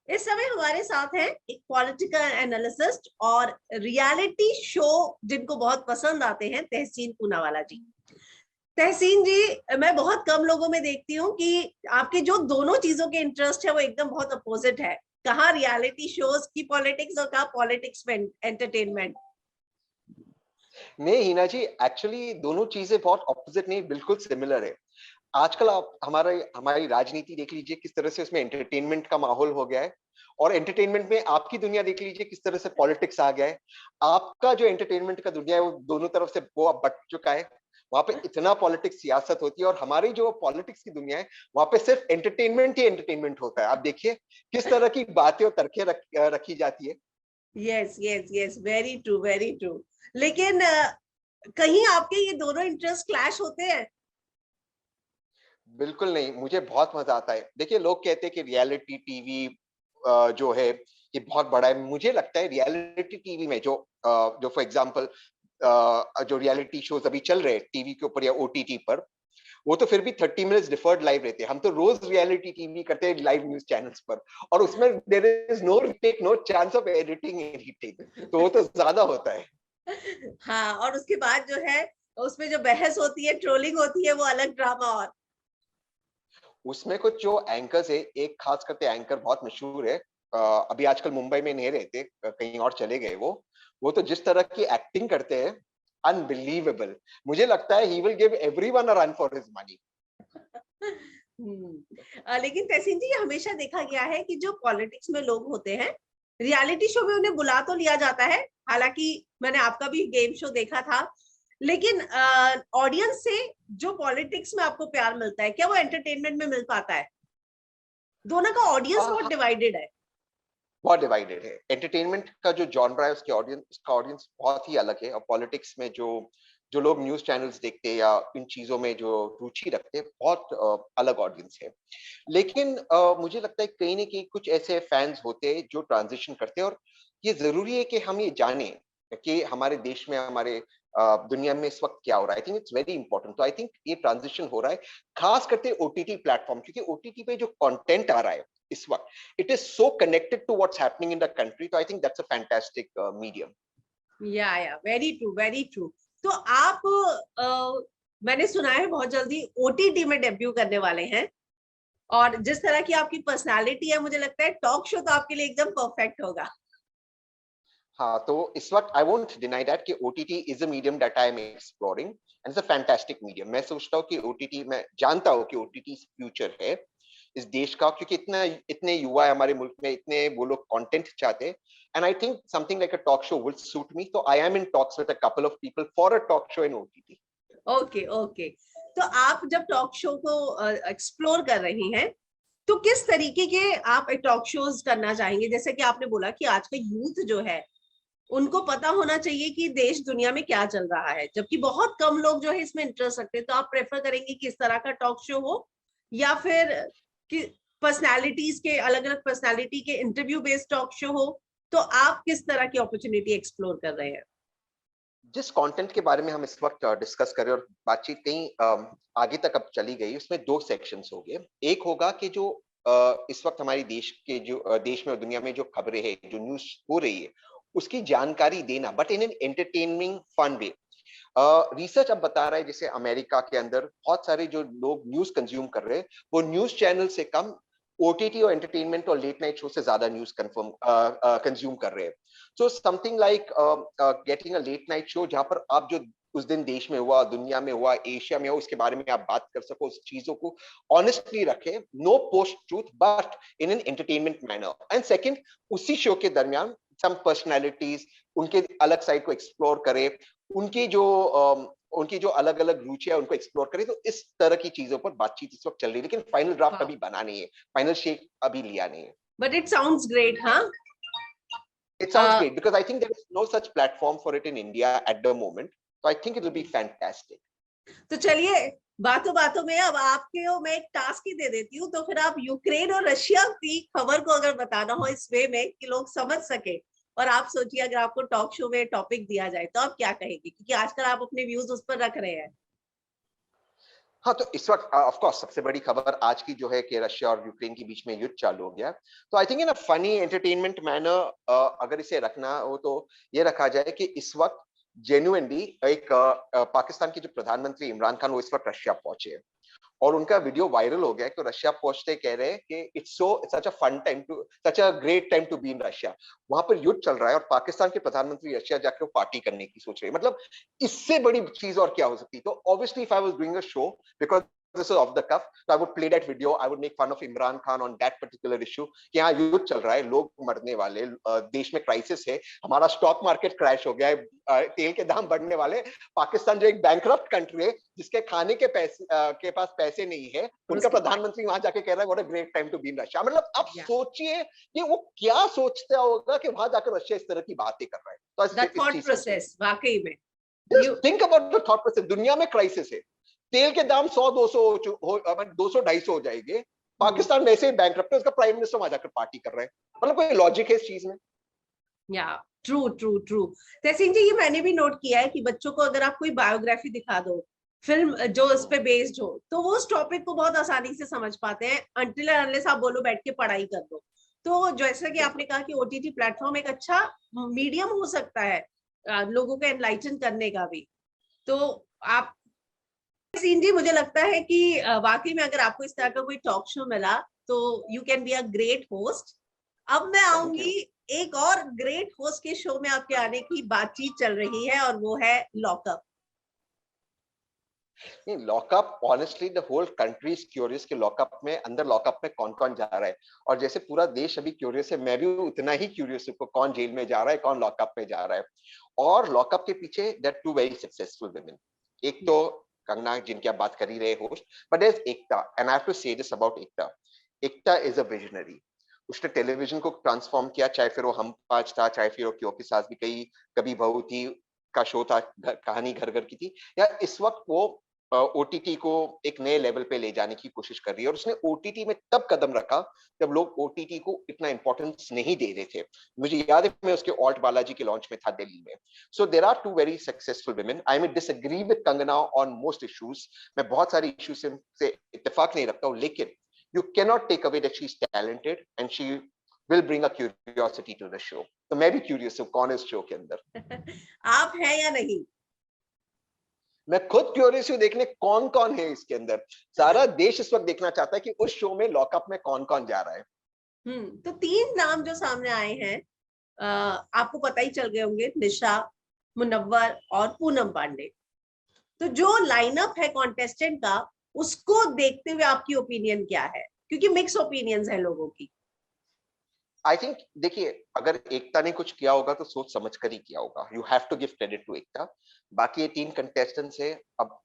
इस समय हमारे साथ है एक पॉलिटिकल एनालिसिस्ट और रियलिटी शो जिनको बहुत पसंद आते हैं, तहसीन पूनावाला जी। तहसीन जी, मैं बहुत कम लोगों में देखती हूँ कि आपके जो दोनों चीजों के इंटरेस्ट है वो एकदम बहुत अपोजिट है। कहाँ रियलिटी शोज की पॉलिटिक्स और कहाँ पॉलिटिक्स में एंटरटेनमेंट। नहीं हिना जी, एक्चुअली दोनों चीजें बहुत ऑपोजिट नहीं, बिल्कुल सिमिलर है। आजकल आप हमारे हमारी राजनीति देख लीजिए किस तरह से उसमें एंटरटेनमेंट का माहौल हो गया है, और एंटरटेनमेंट में आपकी दुनिया देख लीजिए किस तरह से पॉलिटिक्स आ गया है। आपका जो एंटरटेनमेंट का दुनिया है वो दोनों तरफ से वो अब बट चुका है। वहां पे इतना पॉलिटिक्स सियासत होती है, और हमारी जो पॉलिटिक्स की दुनिया है वहां पे सिर्फ एंटरटेनमेंट ही एंटरटेनमेंट होता है। आप देखिए किस तरह की बातें और तर्कें रखी जाती है। Yes yes yes, very true very true. लेकिन कहीं आपके ये दोनों इंटरेस्ट क्लैश होते हैं? बिल्कुल नहीं, मुझे बहुत मजा आता है। देखिए लोग कहते हैं कि रियलिटी टीवी जो है ये बहुत बड़ा है। मुझे लगता है रियलिटी टीवी में जो फॉर एग्जांपल जो रियलिटी शोज अभी चल रहे हैं टीवी के ऊपर या ओटीटी पर, वो तो फिर भी 30 मिनट्स डिफर्ड लाइव रहते हैं। हम तो रोज रियलिटी टीवी करते हैं लाइव न्यूज चैनल्स पर, और उसमें there is no chance of editing anything, तो वो तो ज्यादा होता है। हाँ, और उसके बाद जो है उसमें जो बहस होती है, ट्रोलिंग होती है, वो अलग ड्रामा। और उसमें कुछ जो एंकर्स है, एक खास करके एंकर बहुत मशहूर है, अभी आजकल मुंबई में नहीं रहते, कहीं और चले गए वो तो जिस तरह की एक्टिंग करते हैं, अनबिलीवेबल। मुझे लगता है he will give everyone a run for his money. लेकिन तहसीन जी, ये हमेशा देखा गया है कि जो पॉलिटिक्स में लोग होते हैं, रियलिटी शो में उन्हें बुला तो लिया जाता है। हालांकि मैंने आपका भी गेम शो देखा था, लेकिन ऑडियंस से जो पॉलिटिक्स में आपको प्यार मिलता है, क्या वो एंटरटेनमेंट में मिल पाता है? दोनों का ऑडियंस बहुत हाँ, डिवाइडेड है। बहुत डिवाइडेड है। एंटरटेनमेंट का जो जॉनरा है उसका ऑडियंस बहुत ही अलग है, और पॉलिटिक्स में जो जो लोग न्यूज चैनल्स देखते हैं या इन चीजों में जो रुचि रखते हैं, बहुत अलग ऑडियंस है। लेकिन मुझे लगता है कहीं ना कहीं कुछ ऐसे फैंस होते हैं जो ट्रांजिशन करते हैं, और ये जरूरी है कि हम ये जाने कि हमारे देश में, हमारे दुनिया में इस वक्त क्या हो रहा है। I think it's very important. तो आई थिंक ये ट्रांजिशन हो रहा है, खास करके ओटीटी प्लेटफॉर्म, क्योंकि ओटीटी पे जो कंटेंट आ रहा है इस वक्त, it is so connected to what's happening in the country. तो I think that's a fantastic medium. Yeah very true very true. तो आप मैंने सुना है बहुत जल्दी ओटीटी में डेब्यू करने वाले हैं, और जिस तरह की आपकी पर्सनालिटी है, मुझे लगता है टॉक शो तो आपके लिए एकदम परफेक्ट होगा। हाँ, तो इस वक्त आई वोंट डिनाई दैट कि OTT is a medium that I am exploring, and it's a fantastic medium. मैं सोचता हूँ कि ओटीटी, मैं जानता हूँ कि ओटीटी फ्यूचर है इस देश का, क्योंकि इतने युवा है हमारे मुल्क में, इतने वो लोग कंटेंट चाहते हैं। And I think something like a talk show will suit me, तो I am in talks with a couple of people for a talk show in OTT. Okay okay. तो आप जब टॉक शो को explore कर रही हैं, तो किस तरीके के आप टॉक शोज करना चाहेंगे? जैसे कि आपने बोला कि आज का यूथ जो है, उनको पता होना चाहिए कि देश दुनिया में क्या चल रहा है, जबकि बहुत कम लोग जो है इसमें इंटरेस्ट रखते हैं। तो आप प्रेफर करेंगे कि इस तरह का टॉक शो हो, या फिर कि पर्सनालिटीज के, अलग अलग पर्सनालिटी के इंटरव्यू बेस्ड टॉक शो हो? तो आप किस तरह की अपॉर्चुनिटी एक्सप्लोर कर रहे हैं? जिस कंटेंट के बारे में हम इस वक्त डिस्कस करें और बातचीत कहीं आगे तक अब चली गई, उसमें दो सेक्शंस हो गए। एक होगा कि जो इस वक्त हमारी देश के जो देश में और दुनिया में जो खबरें हैं, जो न्यूज हो रही है, उसकी जानकारी देना, but in an entertaining fun way. Research अब बता रहा है, जैसे अमेरिका के अंदर बहुत सारे जो लोग न्यूज कंज्यूम कर रहे हैं, वो न्यूज चैनल से कम ओटीटी और एंटरटेनमेंट और लेट नाइट शो से ज्यादा न्यूज कंज्यूम कर रहे हैं। So something like getting a late night show, जहां पर आप जो उस दिन देश में हुआ, दुनिया में हुआ, एशिया में हुआ, उसके बारे में आप बात कर सको, उस चीजों को ऑनेस्टली रखें, no post truth but in an entertainment manner. And second, उसी शो के दरमियान सम पर्सनैलिटीज उनके अलग साइड को एक्सप्लोर करें, उनकी जो उनकी जो अलग अलग रुचि है उनको एक्सप्लोर करें। तो इस तरह की चीजों पर बातचीत इस वक्त चल रही है, लेकिन फाइनल ड्राफ्ट अभी बना नहीं है, फाइनल शेक अभी लिया नहीं है। बट इट साउंड्स ग्रेट, हाँ। It sounds great because I think there is no such platform for it in India at the moment. So I think it will be fantastic. तो चलिए, बातों बातों में अब आपके मैं एक टास्क ही दे देती हूँ। तो फिर आप यूक्रेन और रशिया की खबर को अगर बताना हो इस वे में कि लोग समझ सके, और आप सोचिए अगर आपको टॉक शो में टॉपिक दिया जाए, तो आप क्या कहेंगे? क्योंकि आजकल आप अपने व्यूज उस पर रख रहे हैं। हाँ, तो इस वक्त ऑफ कोर्स सबसे बड़ी खबर आज की जो है कि रशिया और यूक्रेन के बीच में युद्ध चालू हो गया। तो I think in a funny entertainment manner अगर इसे रखना हो तो ये रखा जाए कि इस वक्त जेन्युइनली एक पाकिस्तान के जो प्रधानमंत्री इमरान खान वो इस वक्त रशिया पहुंचे हैं और उनका वीडियो वायरल हो गया है। तो रशिया पहुंचते कह रहे हैं कि it's such a fun time to such a great time to be in Russia. वहां पर युद्ध चल रहा है और पाकिस्तान के प्रधानमंत्री रशिया जाकर पार्टी करने की सोच रहे हैं। मतलब इससे बड़ी चीज और क्या हो सकती है। तो obviously if I was doing a show because this is off the cuff, so I would play that video, I would make fun of Imran Khan on that particular issue कि हाँ युद्ध चल रहा है, लोग मरने वाले, देश में क्राइसिस है, हमारा स्टॉक मार्केट क्रैश हो गया है, तेल के दाम बढ़ने वाले, पाकिस्तान जो एक बैंकरप्ट कंट्री है जिसके खाने के पैसे के पास पैसे नहीं है, उनका प्रधानमंत्री वहां जाके कह रहा है what a great time to be in Russia. मतलब आप सोचिए कि वो क्या सोचता होगा कि वहां जाकर रशिया इस तरह की बातें कर रहा है। तो थॉट प्रोसेस वाकई में think about the thought process. दुनिया में क्राइसिस है, तेल के दाम 100-200 हो जाएंगे, पाकिस्तान वैसे ही बैंकरप्ट है, उसका प्राइम मिनिस्टर वहां जाकर पार्टी कर रहा है। मतलब कोई लॉजिक है इस चीज में? या ट्रू ट्रू ट्रू। तहसीन जी, ये मैंने भी नोट किया है कि बच्चों को अगर आप कोई बायोग्राफी दिखा दो, फिल्म जो इस पे बेस्ड हो, तो वो उस टॉपिक को बहुत आसानी से समझ पाते हैं, अनटिल अनलेस आप बोलो बैठ के पढ़ाई कर दो। तो जैसा कि आपने कहा कि ओटीटी प्लेटफॉर्म एक अच्छा मीडियम हो सकता है लोगों को एनलाइटन करने का भी। तो आप सीन जी, मुझे लगता है कि वाकई में अगर आपको इस तरह का कोई टॉक शो मिला तो you can be a great host. अब मैं आऊंगी एक और ग्रेट होस्ट के शो में आपके आने की बातचीत चल रही है और वो है लॉकअप। नहीं, lockup honestly the whole country is curious कि लॉकअप में, अंदर लॉकअप में कौन कौन जा रहा है। और जैसे पूरा देश अभी क्यूरियस है, मैं भी उतना ही क्यूरियस हूँ कौन जेल में जा रहा है, कौन लॉकअप में जा रहा है। और लॉकअप के पीछे there two very successful women. एक तो कंगना जिनकी आप बात कर ही रहे host, but there is Ekta and I have to say this about Ekta. Ekta is a visionary. उसने टेलीविजन को ट्रांसफॉर्म किया, चाहे फिर वो हम पांच था, चाहे फिर वो क्यों की सास भी कई कभी बहू थी का शो था, कहानी घर घर की थी, या इस वक्त वो ओटीटी को एक नए लेवल पे ले जाने की कोशिश कर रही है। और उसने ओटीटी में तब कदम रखा जब लोग ओटीटी को इतना इंपॉर्टेंस नहीं दे रहे थे। मुझे याद है मैं उसके ऑल्ट बालाजी के लॉन्च में था दिल्ली में। So there are two very successful women. I may disagree with Kangana on most issues, मैं बहुत सारी इश्यूज से इत्तेफाक नहीं रखता हूँ, लेकिन you cannot take away that she's talented and she will bring a curiosity to the show. तो मैं भी क्यूरियस हूँ कौन है इस शो के अंदर। आप हैं या नहीं? मैं खुद क्यूरियस हूँ देखने कौन कौन है इसके अंदर। सारा देश इस वक्त देखना चाहता है कि उस शो में लॉकअप में कौन कौन जा रहा है। तो 3 नाम जो सामने आए हैं, आपको पता ही चल गए होंगे, निशा, मुनव्वर और पूनम पांडे। तो जो लाइनअप है कॉन्टेस्टेंट का, उसको देखते हुए आपकी ओपिनियन क्या है? क्योंकि मिक्स ओपिनियंस है लोगों की। आई थिंक देखिए, अगर एकता ने कुछ किया होगा तो सोच समझ कर ही किया होगा। You have to give credit to Ekta. बाकी ये 3 कंटेस्टेंट्स है, अब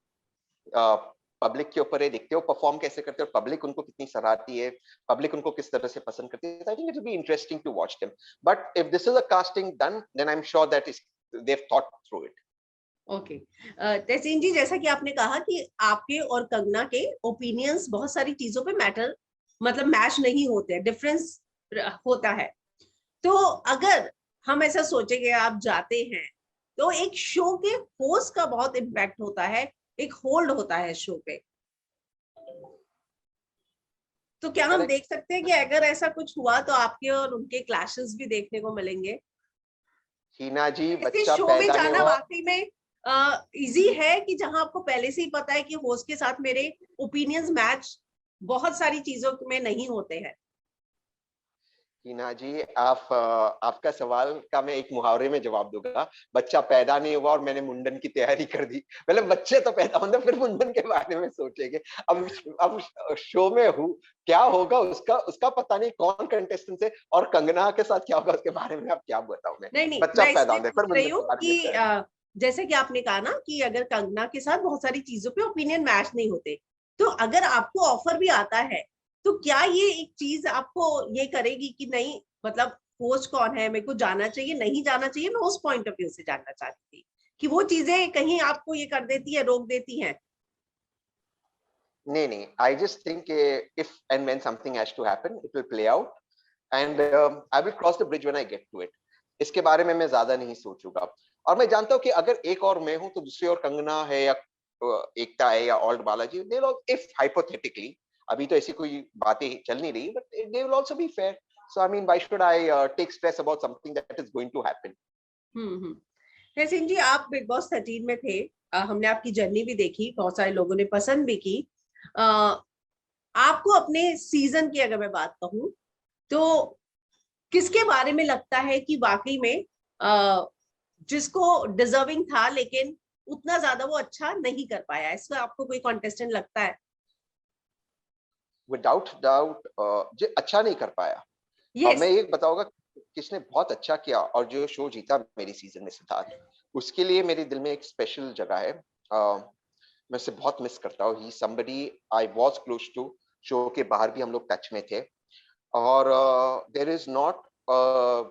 पब्लिक के ऊपर है, देखते हो परफॉर्म कैसे करते हो, पब्लिक उनको कितनी सराहती है, पब्लिक उनको किस तरह से पसंद करती है। I think it will be interesting to watch them, but if this is a casting done then I am sure that they have thought through it. Okay. Tehseen ji, जैसा कि आपने कहा कि आपके और कंगना के ओपिनियंस बहुत सारी चीजों पे मैटर, मतलब मैच नहीं होते, डिफरेंस होता है। तो अगर हम ऐसा सोचेंगे आप जाते हैं, तो एक शो के होस्ट का बहुत इम्पैक्ट होता है, एक होल्ड होता है शो पे। तो क्या हम देख सकते हैं कि अगर ऐसा कुछ हुआ तो आपके और उनके क्लैशेस भी देखने को मिलेंगे? हीना जी, ऐसे बच्चा शो में पैदा नहीं जाना हुआ। वाकई में इजी है कि जहां आपको पहले से ही पता है कि होस्ट के साथ मेरे ओपिनियंस मैच बहुत सारी चीजों में नहीं होते हैं? हीना जी, आपका सवाल का मैं एक मुहावरे में जवाब दूंगा। बच्चा पैदा नहीं हुआ और मैंने मुंडन की तैयारी कर दी। मतलब बच्चे तो पैदा होंगे फिर मुंडन के बारे में सोचेंगे। अब शो में क्या होगा उसका उसका पता नहीं, कौन कंटेस्टेंट है, और कंगना के साथ क्या होगा उसके बारे में आप क्या बताऊं मैं। नहीं, बच्चा मैं पैदा इसलिए होंगे पूछ फिर रही मुंडन हूँ के बारे में कि क्या है। जैसे कि आपने कहा ना कि अगर कंगना के साथ बहुत सारी चीजों पे ओपिनियन मैच नहीं होते, तो अगर आपको ऑफर भी आता है, तो क्या ये एक चीज आपको ये करेगी कि नहीं, मतलब होस्ट कौन है, मेरे को जाना चाहिए नहीं जाना चाहिए? मैं उस पॉइंट ऑफ व्यू से जानना चाहती थी कि वो चीजें कहीं आपको ये कर देती है, रोक देती हैं। नहीं नहीं, I just think if and when something has to happen it will play out and I will cross the bridge when I get to it. इसके बारे में मैं ज्यादा नहीं सोचूंगा। और मैं जानता हूँ कि अगर एक और मैं हूं तो दूसरी ओर कंगना है या एकता है या alt Balaji, they will, if hypothetically, अभी तो ऐसी कोई बातें चल नहीं रही, but they will also be fair. So I mean, why should I take stress about something that is going to happen? तहसीन जी, आप बिग बॉस 13 में थे, हमने आपकी जर्नी भी देखी, बहुत सारे लोगों ने पसंद भी की. आपको अपने सीजन की अगर मैं बात कहूँ तो किसके बारे में लगता है कि वाकई में जिसको डिजर्विंग था लेकिन उतना ज्यादा वो अच्छा नहीं कर पाया, इसमें आपको कोई कॉन्टेस्टेंट लगता है? विदाउट डाउट जो अच्छा नहीं कर पाया. और yes. मैं ये बताऊंगा किसने बहुत अच्छा किया और जो शो जीता मेरी सीजन में, सिद्धार्थ. उसके लिए मेरे दिल में एक स्पेशल जगह है. मैं उसे बहुत मिस करता हूँ. He somebody I was close to. Show के बाहर भी हम लोग टच में थे, और there is not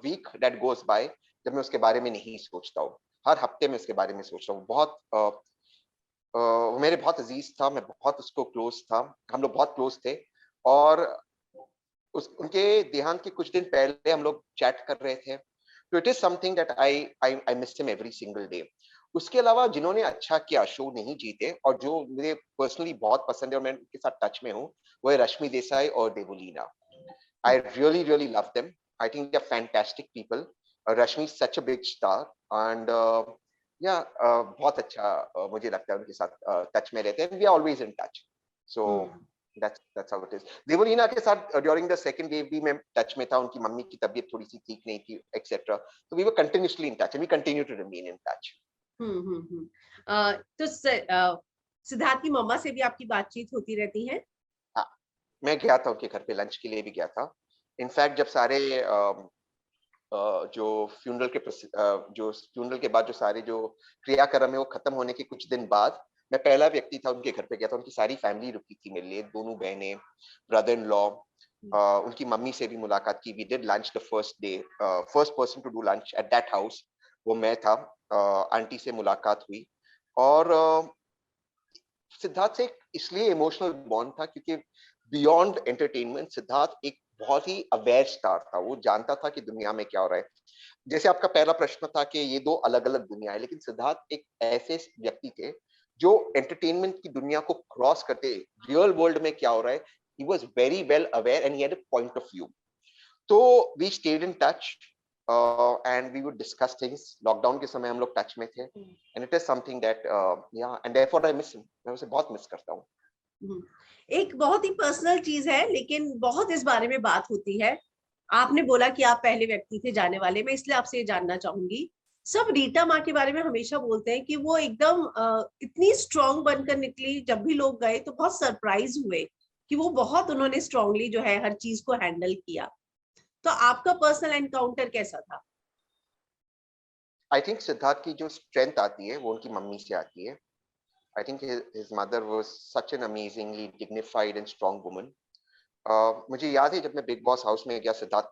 week that goes by जब मैं उसके बारे में नहीं सोचता हूँ. हर हफ्ते में उसके बारे में सोच रहा हूँ. बहुत वो मेरे बहुत अजीज था, मैं बहुत उसको क्लोज था, हम लोग बहुत क्लोज थे. और उनके देहांत के कुछ दिन पहले हम लोग चैट कर रहे थे. तो it is something that I miss him every single day. उसके अलावा जिन्होंने अच्छा किया, शो नहीं जीते, और जो मुझे पर्सनली बहुत पसंद है और मैं उनके साथ टच में हूँ, वो है रश्मि देसाई और Devoleena. I really really love them. I think they are fantastic people. Rashmi such a big star, and yeah बहुत अच्छा मुझे लगता है उनके साथ टच में रहते हैं. We are always in touch. So that's how it is. Devoleena के साथ during the second wave भी मैं टच में था. उनकी मम्मी की तबीयत थोड़ी सी ठीक नहीं थी, etc. So we were continuously in touch and we continue to remain in touch. तो सिद्धार्थ की मम्मा से भी आपकी बातचीत होती रहती है? हाँ, मैं गया था उनके घर पे, लंच के लिए भी गया था. इनफैक्ट जब सारे जो फ्यूनरल के बाद जो सारे जो क्रियाक्रम है वो खत्म होने के कुछ दिन बाद, मैं पहला व्यक्ति था उनके घर पे गया था. उनकी सारी फैमिली रुकी थी मेरे लिए, दोनों बहनें, ब्रदर इन लॉ, उनकी मम्मी से भी मुलाकात की. We did lunch the first day. First person to do lunch at that house वो मैं था. आंटी से मुलाकात हुई. और सिद्धार्थ से इसलिए इमोशनल बॉन्ड था क्योंकि बियॉन्ड एंटरटेनमेंट सिद्धार्थ एक बहुत ही अवेयर स्टार था. वो जानता था कि दुनिया में क्या हो रहा है. जैसे आपका पहला प्रश्न था कि ये दो अलग अलग दुनिया है, लेकिन सिद्धार्थ एक ऐसे व्यक्ति थे जो एंटरटेनमेंट की दुनिया को क्रॉस करते रियल वर्ल्ड में क्या हो रहा है, he was very well aware and he had a point of view. तो we stayed in touch and we would discuss things. Lockdown के समय हम लोग टच में थे, and it is something that yeah, and therefore I miss him. मैं उसे बहुत मिस करता हूँ. एक बहुत ही पर्सनल चीज है लेकिन बहुत इस बारे में बात होती है. आपने बोला कि आप पहले व्यक्ति थे जाने वाले, मैं इसलिए आपसे ये जानना चाहूंगी. सब रीटा माँ के बारे में हमेशा बोलते हैं कि वो एकदम इतनी स्ट्रांग बनकर निकली, जब भी लोग गए तो बहुत सरप्राइज हुए कि वो बहुत उन्होंने स्ट्रांगली जो है हर चीज को हैंडल किया. तो आपका पर्सनल एनकाउंटर कैसा था? आई थिंक सिद्धार्थ की जो स्ट्रेंथ आती है वो उनकी मम्मी से आती है. I think his mother was such an amazingly dignified and strong woman. मुझे याद है जब मैं बिग बॉस हाउस में गया, सिद्धार्थ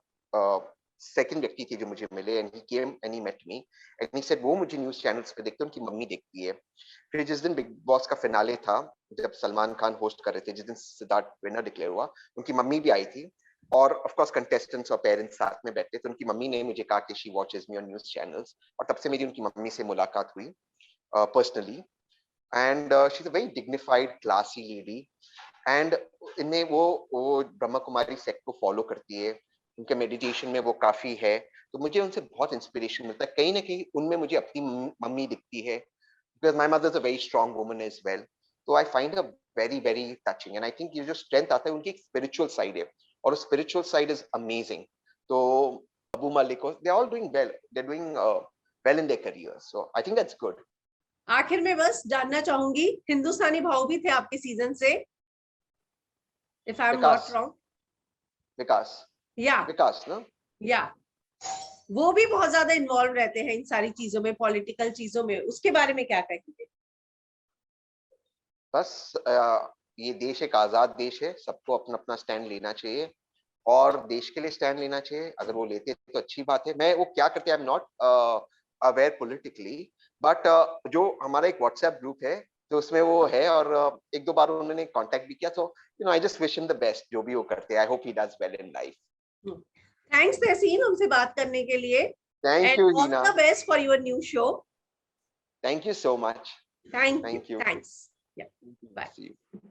सेकंड व्यक्ति थे जो मुझे मिले, and he came and he met me and he said वो मुझे न्यूज़ चैनल्स पे देखते हैं, उनकी मम्मी देखती है. फिर जिस दिन बिग बॉस का फिनाले था, जब सलमान खान होस्ट कर रहे थे, जिस दिन सिद्धार्थ विनर डिक्लेयर हुआ, उनकी मम्मी भी आई थी. और ऑफ कोर्स कंटेस्टेंट्स और पेरेंट्स साथ में बैठे थे. उनकी मम्मी ने मुझे कहा कि she watches me on news channels, और तब से मेरी उनकी मम्मी से मुलाकात हुई personally. And she's a very dignified, classy lady. And इन्हें वो ब्रह्मा कुमारी सेक्ट को फॉलो करती है. उनके मेडिटेशन में वो काफी है. तो मुझे उनसे बहुत इंस्पिरेशन मिलता है. कहीं ना कहीं उनमें मुझे अपनी मम्मी दिखती है, because my mother is a very strong woman as well. So I find her very very touching. And I think ये जो strength आता है, उनकी एक spiritual side है, और spiritual side is amazing. तो अबू मालिक, they are all doing well. They're doing well in their careers. So I think that's good. आखिर में बस जानना चाहूंगी, हिंदुस्तानी भाव भी थे आपके सीजन से, if I am not wrong? Vikas ना, या वो भी बहुत ज्यादा इन्वॉल्व रहते हैं इन सारी चीजों में, पॉलिटिकल चीजों में, उसके बारे में क्या कहेंगे? बस ये देश एक आजाद देश है. सबको अपना अपना स्टैंड लेना चाहिए और देश के लिए स्टैंड लेना चाहिए. अगर वो लेते तो अच्छी बात है. मैं वो क्या करते हैं, आई am not aware politically, but जो हमारा एक व्हाट्सएप ग्रुप है तो उसमें वो है, और एक दो बार उन्होंने कांटेक्ट भी किया. तो you know, I just wish him the best. जो भी वो करते हैं, I hope he does well in life. Thanks Tehseen हमसे बात करने के लिए. Thank you and all Leena. The best for your new show. Thank you so much. Thank Thank you, you. Thanks, bye. See you.